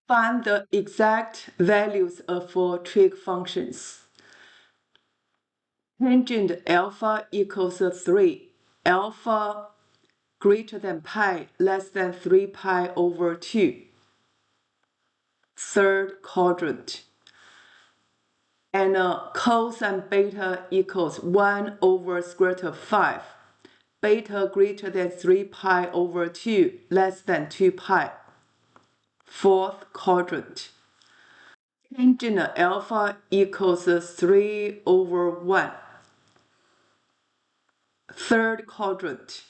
Find the exact values of four trig functions. Tangent alpha equals 3. Alpha greater than pi less than 3 pi over 2. Third quadrant. And cosine beta equals 1 over square root of 5. Beta greater than 3 pi over 2 less than 2 pi. Fourth quadrant. Tangent alpha equals 3 over 1. Third quadrant.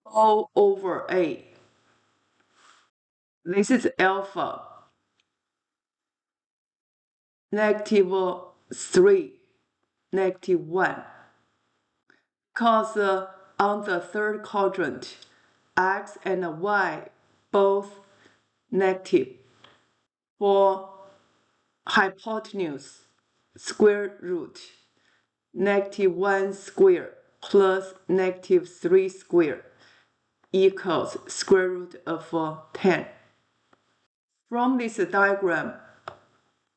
O over A. This is alpha. Negative 3, negative 1. Because on the third quadrant, x and y both negative. For hypotenuse, square root, negative 1 square plus negative 3 square equals square root of 10. From this diagram,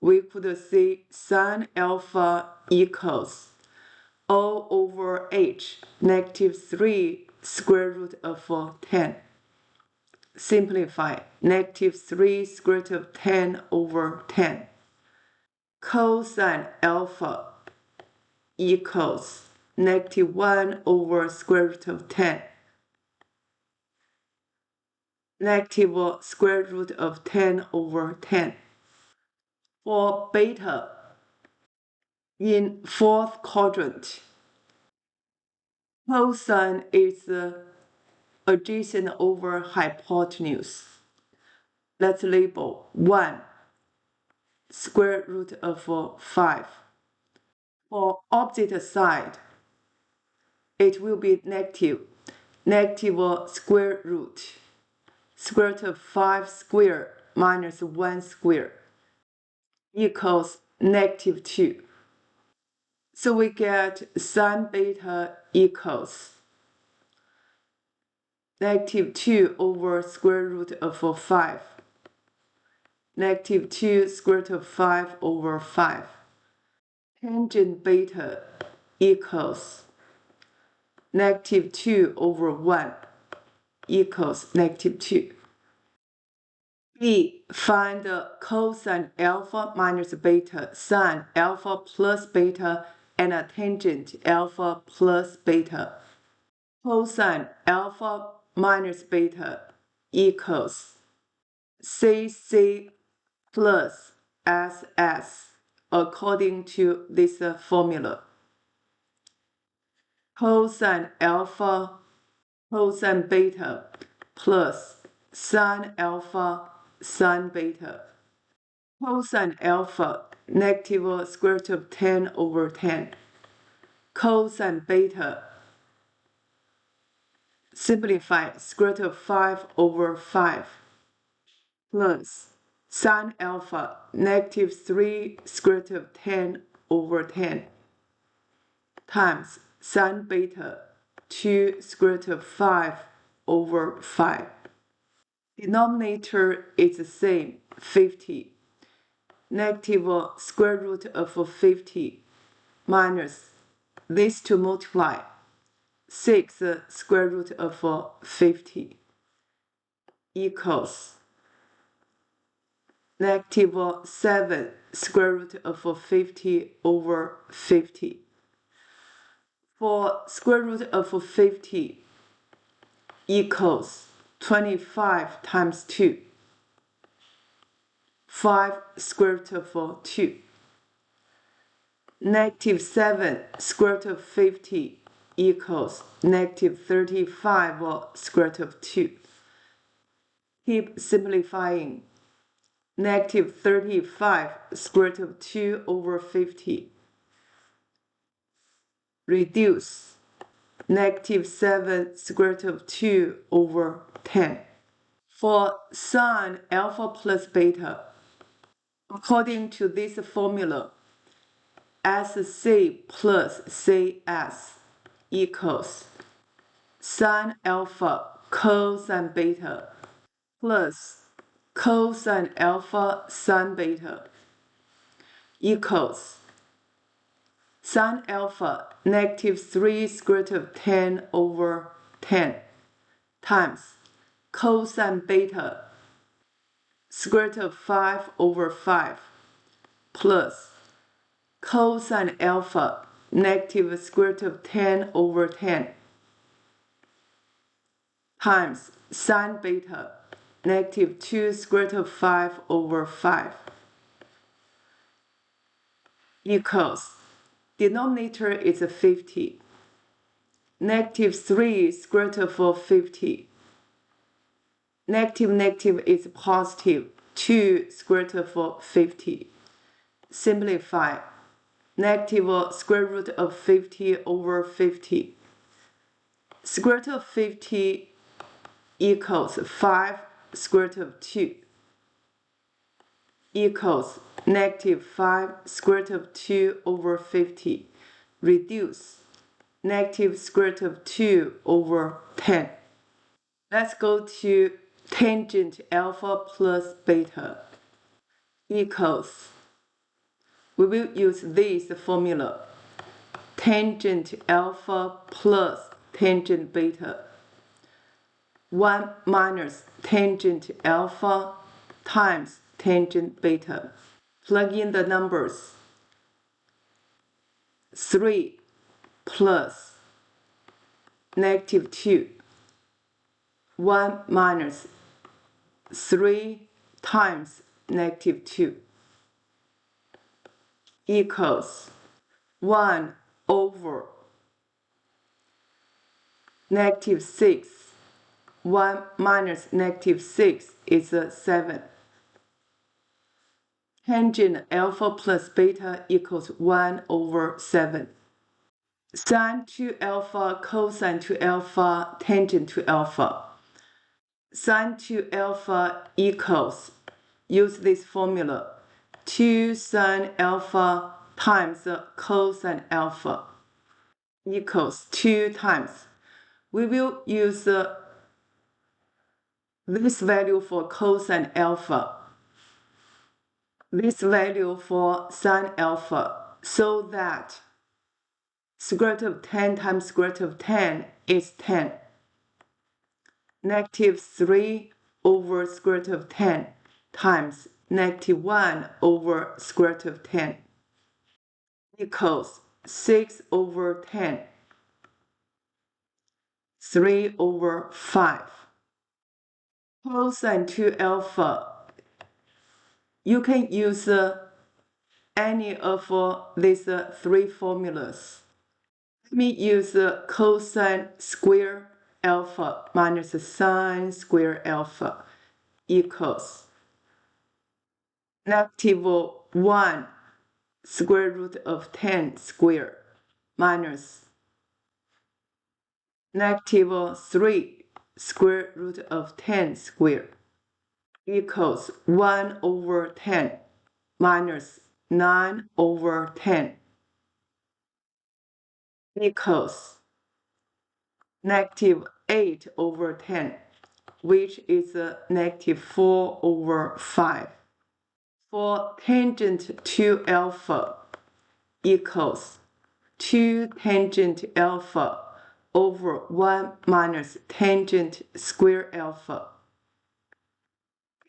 we could see sine alpha equals O over H, negative 3 square root of 10. Simplify, negative 3 square root of 10 over 10. Cosine alpha equals negative 1 over square root of 10. Negative square root of 10 over 10. For beta, in fourth quadrant, cosine is adjacent over hypotenuse. Let's label 1 square root of 5. For opposite side, it will be negative. Negative square root. Square root of 5 square minus 1 square equals negative 2. So we get sine beta equals negative 2 over square root of 5. Negative 2 square root of 5 over 5. Tangent beta equals negative 2 over 1 equals negative 2. B. Find the cosine alpha minus beta, sine alpha plus beta, and a tangent alpha plus beta. Cosine alpha minus beta equals CC plus SS according to this formula. Cosine alpha, cosine beta plus sine alpha, sine beta. Cosine alpha, negative square root of 10 over 10. Cosine beta, simplify, square root of 5 over 5. Plus sine alpha, negative 3 square root of 10 over 10. Times sine beta, 2 square root of 5 over 5. Denominator is the same, 50. Negative square root of 50 minus this to multiply 6 square root of 50 equals negative 7 square root of 50 over 50. For square root of 50 equals 25 times 2. 5 square root of 2. Negative 7 square root of 50 equals negative 35 square root of 2. Keep simplifying. Negative 35 square root of 2 over 50. Reduce. Negative 7 square root of 2 over 10. For sine alpha plus beta, according to this formula, SC plus CS equals sine alpha cosine beta plus cosine alpha sine beta equals sine alpha negative 3 square root of 10 over 10 times cosine beta square root of 5 over 5 plus cosine alpha negative square root of 10 over 10 times sine beta negative 2 square root of 5 over 5 equals denominator is 50 negative 3 square root of 50 negative negative is positive 2 square root of 50 simplify negative square root of 50 over 50 square root of 50 equals 5 square root of 2 equals negative 5 square root of 2 over 50 reduce negative square root of 2 over 10. Let's go to tangent alpha plus beta equals, we will use this formula, tangent alpha plus tangent beta 1 minus tangent alpha times tangent beta. Plug in the numbers. 3 plus negative 2. 1 minus 3 times negative 2 equals 1 over negative 6. 1 minus negative 6 is 7. Tangent alpha plus beta equals 1 over 7. Sine to alpha, cosine to alpha, tangent to alpha. Sine to alpha equals, use this formula, 2 sine alpha times cosine alpha equals 2 times. We will use this value for cosine alpha, this value for sine alpha, so that square root of 10 times square root of 10 is 10. Negative 3 over square root of 10 times negative 1 over square root of 10 equals 6 over 10, 3 over 5. Cosine to alpha, you can use any of these three formulas. Let me use cosine square alpha minus sine square alpha equals negative 1 square root of 10 square minus negative 3 square root of 10 square equals 1 over 10 minus 9 over 10 equals negative 8 over 10, which is negative 4 over 5. For tangent to alpha equals 2 tangent alpha over 1 minus tangent square alpha.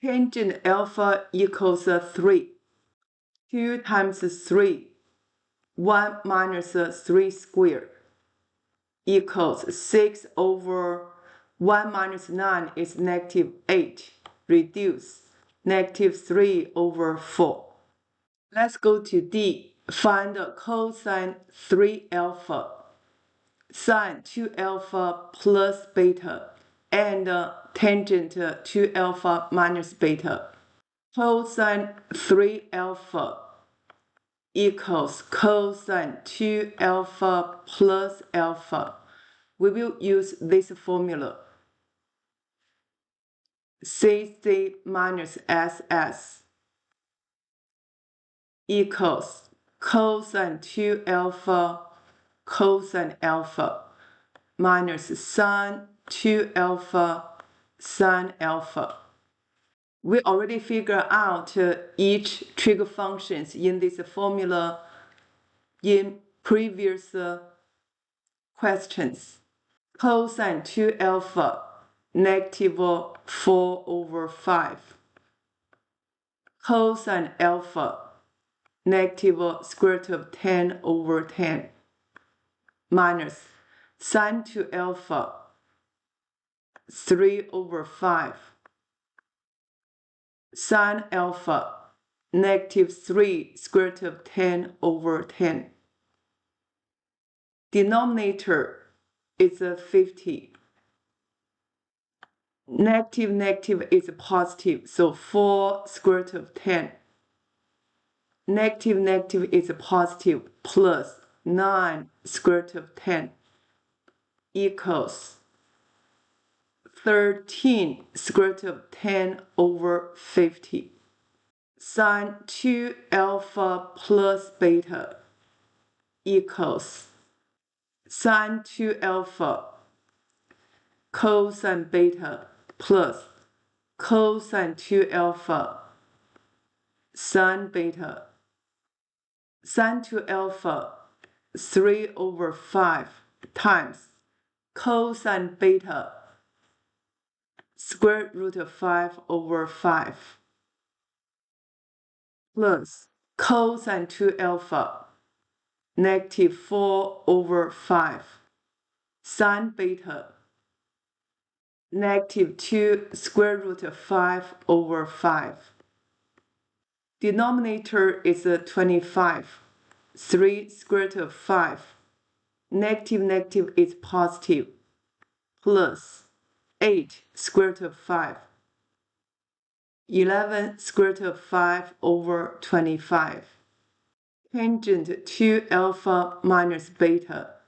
Tangent alpha equals 3. 2 times 3, 1 minus 3 squared equals 6 over 1 minus 9 is negative 8. Reduce negative 3 over 4. Let's go to D. Find cosine 3 alpha, sine 2 alpha plus beta, and tangent to alpha minus beta. Cosine 3 alpha equals cosine 2 alpha plus alpha. We will use this formula. CC minus SS equals cosine 2 alpha cosine alpha minus sine 2 alpha sine alpha. We already figured out each trig functions in this formula in previous questions. Cosine 2 alpha negative 4/5. Cosine alpha negative square root of 10/10 minus sine 2 alpha 3/5. Sine alpha negative 3 square root of 10/10. Denominator is 50. Negative is positive, so 4 square root of 10. Negative is positive, plus 9 square root of 10 equals 13 square root of 10/50. Sine 2 alpha plus beta equals sine 2 alpha cosine beta plus cosine 2 alpha sine beta. Sine 2 alpha 3/5 times cosine beta square root of 5/5 plus cosine 2 alpha negative 4/5 sine beta negative 2 square root of 5/5. Denominator is 25. 3 square root of 5. Negative is positive. Plus 8 square root of 5. 11 square root of 5/25. Tangent 2 alpha minus beta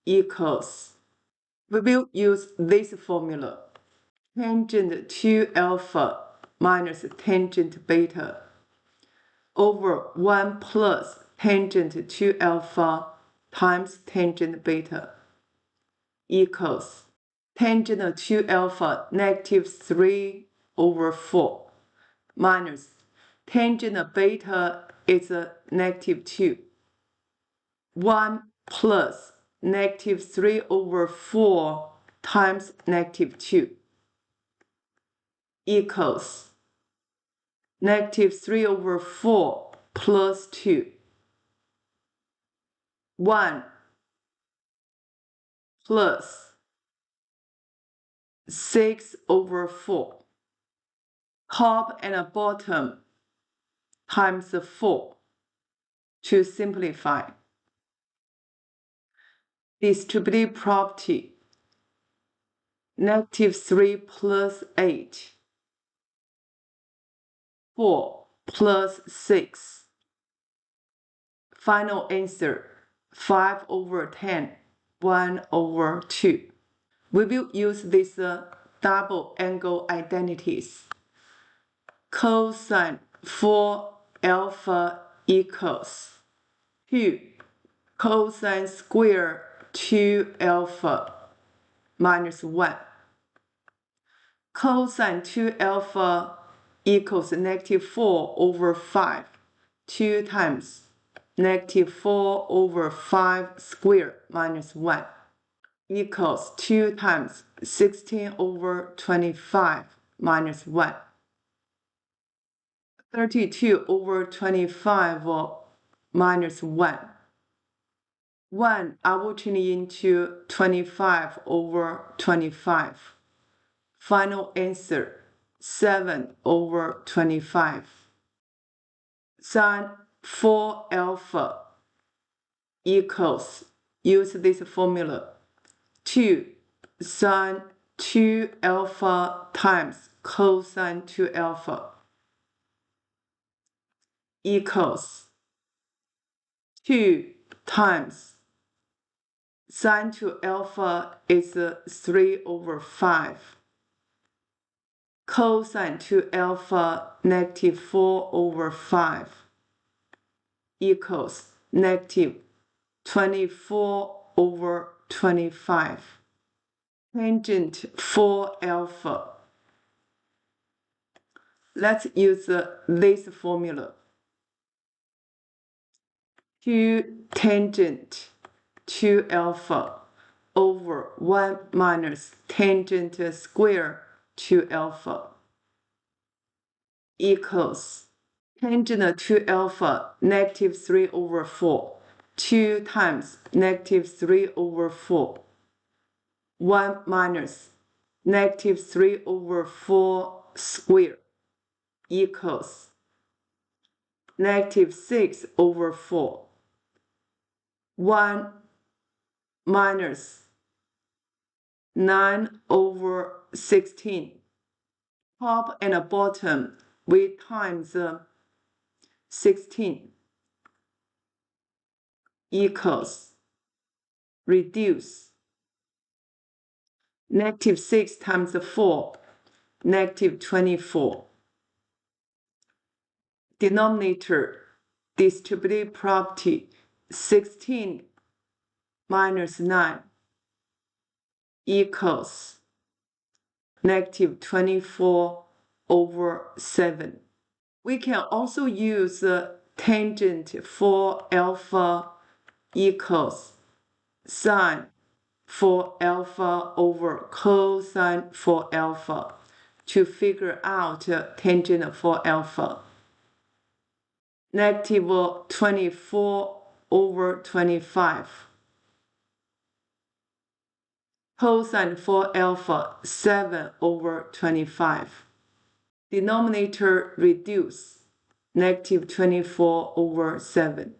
equals. We will use this formula. Tangent 2 alpha minus tangent beta over 1 plus tangent 2 alpha times tangent beta equals tangent 2 alpha negative 3/4 minus tangent beta is a negative 2. 1 plus negative 3/4 times negative 2 equals negative 3/4 plus 2. 1 plus 6/4. Top and bottom times 4 to simplify. Distributive property. Negative 3 plus 8. 4 plus 6. Final answer 5/10, 1/2. We will use these double angle identities. Cosine 4 alpha equals 2 cosine square 2 alpha minus 1. Cosine 2 alpha equals negative 4/5. 2 times negative 4/5 squared minus 1 equals 2 times 16/25 minus 1. 32/25 minus 1. 1 I will turn into 25/25. Final answer 7/25. Sine 4 alpha equals, use this formula, 2 sine 2 alpha times cosine 2 alpha equals 2 times sine 2 alpha is 3/5. Cosine 2 alpha negative 4/5 equals negative 24/25. 25. Tangent 4 alpha. Let's use this formula. 2 tangent 2 alpha over 1 minus tangent square 2 alpha equals tangent 2 alpha negative 3 over 4. 2 times negative 3 over 4. 1 minus negative 3 over 4 square equals negative 6 over 4. 1 minus 9 over 16. Top and bottom, we times 16 equals reduce negative 6 times 4, negative 24. Denominator, distributive property, 16 minus 9 equals negative 24 over 7. We can also use the tangent for alpha equals sine for alpha over cosine for alpha to figure out tangent for alpha. Negative 24 over 25. Cosine for alpha 7 over 25. Denominator reduce negative 24 over 7.